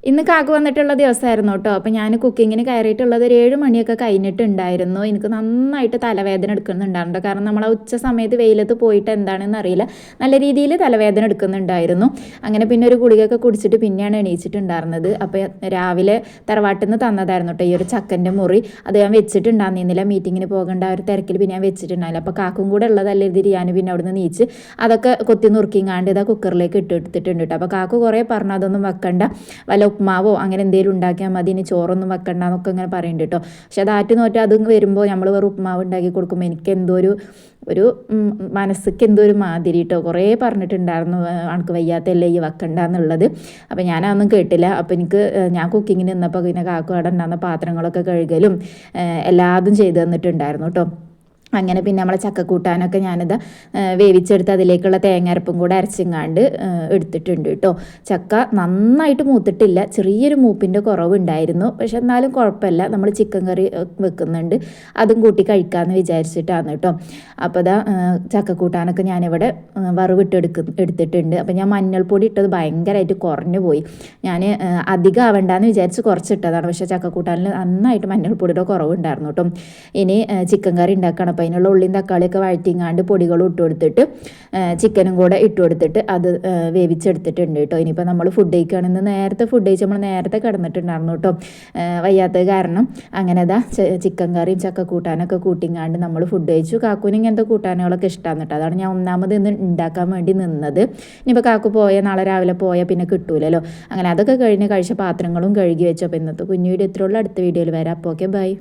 ഇന്ന് കാക്കു വന്നിട്ടുള്ള ദിവസമായിരുന്നു കേട്ടോ. അപ്പോൾ ഞാൻ കുക്കിങ്ങിന് കയറിയിട്ടുള്ളത് ഒരു 7 മണിയൊക്കെ കഴിഞ്ഞിട്ടുണ്ടായിരുന്നു. എനിക്ക് നന്നായിട്ട് തലവേദന എടുക്കുന്നുണ്ടായിരുന്നു. കാരണം നമ്മൾ ഉച്ച സമയത്ത് വെയിലത്ത് പോയിട്ട് എന്താണെന്ന് അറിയില്ല, നല്ല രീതിയിൽ തലവേദന എടുക്കുന്നുണ്ടായിരുന്നു. അങ്ങനെ പിന്നെ ഒരു ഗുളികയൊക്കെ കുടിച്ചിട്ട് പിന്നെയാണ് എണീച്ചിട്ടുണ്ടായിരുന്നത്. അപ്പോൾ രാവിലെ തറവാട്ടിൽ നിന്ന് തന്നതായിരുന്നു കേട്ടോ ഈ ഒരു ചക്കൻ്റെ മുറി. അത് ഞാൻ വെച്ചിട്ടുണ്ടായിരുന്നില്ല, മീറ്റിങ്ങിന് പോകേണ്ട ഒരു തിരക്കിൽ പിന്നെ ഞാൻ വെച്ചിട്ടുണ്ടായില്ല. അപ്പോൾ കാക്കും കൂടെ ഉള്ളതല്ലേ ഇതിരി ഞാൻ പിന്നെ അവിടെ നിന്ന് നീച്ച് അതൊക്കെ കൊത്തി നുറുക്കിങ്ങാണ്ട് ഇതാ കുക്കറിലേക്ക് ഇട്ടെടുത്തിട്ടുണ്ട് കേട്ടോ. അപ്പോൾ കാക്കു കുറേ പറഞ്ഞു അതൊന്നും വെക്കണ്ട, വല്ല ഉപ്മാവോ അങ്ങനെ എന്തെങ്കിലും ഉണ്ടാക്കിയാൽ മതി, ഇനി ചോറൊന്നും വെക്കണ്ട എന്നൊക്കെ ഇങ്ങനെ പറയുന്നുണ്ട് കേട്ടോ. പക്ഷെ അത് ആറ്റ് നോറ്റ് അത് വരുമ്പോൾ നമ്മൾ വേറെ ഉപ്മാവ് ഉണ്ടാക്കി കൊടുക്കുമ്പോൾ എനിക്ക് എന്തോ ഒരു മനസ്സിക്ക് എന്തോ ഒരു മാതിരി കേട്ടോ. കുറേ പറഞ്ഞിട്ടുണ്ടായിരുന്നു അനക്ക് വയ്യാത്തല്ലേ ഈ വെക്കണ്ട എന്നുള്ളത്. അപ്പോൾ ഞാനതൊന്നും കേട്ടില്ല. അപ്പോൾ ഞാൻ കുക്കിങ്ങിന് നിന്നപ്പോൾ പിന്നെ കാക്കു അവിടെ ഉണ്ടാകുന്ന പാത്രങ്ങളൊക്കെ കഴുകലും എല്ലാതും ചെയ്തു തന്നിട്ടുണ്ടായിരുന്നു കേട്ടോ. അങ്ങനെ പിന്നെ നമ്മളെ ചക്കക്കൂട്ടാനൊക്കെ ഞാനിത് വേവിച്ചെടുത്ത് അതിലേക്കുള്ള തേങ്ങ കൂടെ അരച്ചിങ്ങാണ്ട് എടുത്തിട്ടുണ്ട് കേട്ടോ. ചക്ക നന്നായിട്ട് മൂത്തിട്ടില്ല, ചെറിയൊരു മൂപ്പിൻ്റെ കുറവുണ്ടായിരുന്നു. പക്ഷെ എന്നാലും കുഴപ്പമില്ല, നമ്മൾ ചിക്കൻ കറി വെക്കുന്നുണ്ട്, അതും കൂട്ടി കഴിക്കാമെന്ന് വിചാരിച്ചിട്ടാണ് കേട്ടോ. അപ്പോൾ ഇതാ ചക്കക്കൂട്ടാനൊക്കെ ഞാനിവിടെ എടുത്തിട്ടുണ്ട്. അപ്പോൾ ഞാൻ മഞ്ഞൾപ്പൊടി ഇട്ടത് ഭയങ്കരമായിട്ട് കുറഞ്ഞു പോയി. ഞാൻ അധികം ആവണ്ടെന്ന് വിചാരിച്ച് കുറച്ചിട്ടതാണ്. പക്ഷേ ചക്കക്കൂട്ടാനിൽ നന്നായിട്ട് മഞ്ഞൾപ്പൊടിയുടെ കുറവുണ്ടായിരുന്നു കേട്ടോ. ഇനി ചിക്കൻ കറി ഉണ്ടാക്കണം. അപ്പോൾ അതിനുള്ള ഉള്ളിയും തക്കാളിയൊക്കെ വഴറ്റിങ്ങാണ്ട് പൊടികളും ഇട്ട് കൊടുത്തിട്ട് ചിക്കനും കൂടെ ഇട്ട് കൊടുത്തിട്ട് അത് വേവിച്ചെടുത്തിട്ടുണ്ട് കേട്ടോ. ഇനിയിപ്പോൾ നമ്മൾ ഫുഡ് കഴിക്കുകയാണെങ്കിൽ നേരത്തെ ഫുഡ് കഴിച്ച് നമ്മൾ നേരത്തെ കിടന്നിട്ടുണ്ടായിരുന്നു കേട്ടോ, വയ്യാത്തത് കാരണം. അങ്ങനെ അതാ ചിക്കൻ കറിയും ചക്കക്കൂട്ടാനൊക്കെ കൂട്ടിങ്ങാണ്ട് നമ്മൾ ഫുഡ് കഴിച്ചു. കാക്കൂന് ഇങ്ങനത്തെ കൂട്ടാനുകളൊക്കെ ഇഷ്ടമാണ് കേട്ടോ. അതാണ് ഞാൻ ഒന്നാമത് ഇന്ന് ഉണ്ടാക്കാൻ വേണ്ടി നിന്നത്. ഇനിയിപ്പോൾ കാക്കു നാളെ രാവിലെ പോയാൽ പിന്നെ കിട്ടൂലല്ലോ. അങ്ങനെ അതൊക്കെ കഴിച്ച പാത്രങ്ങളും കഴുകി വെച്ചു. അപ്പോൾ ഇന്നത്തെ കുഞ്ഞു വീഡിയോ ഇത്രയുള്ള അടുത്ത വീഡിയോയിൽ വരാം. അപ്പോൾ ഓക്കെ, ബൈ.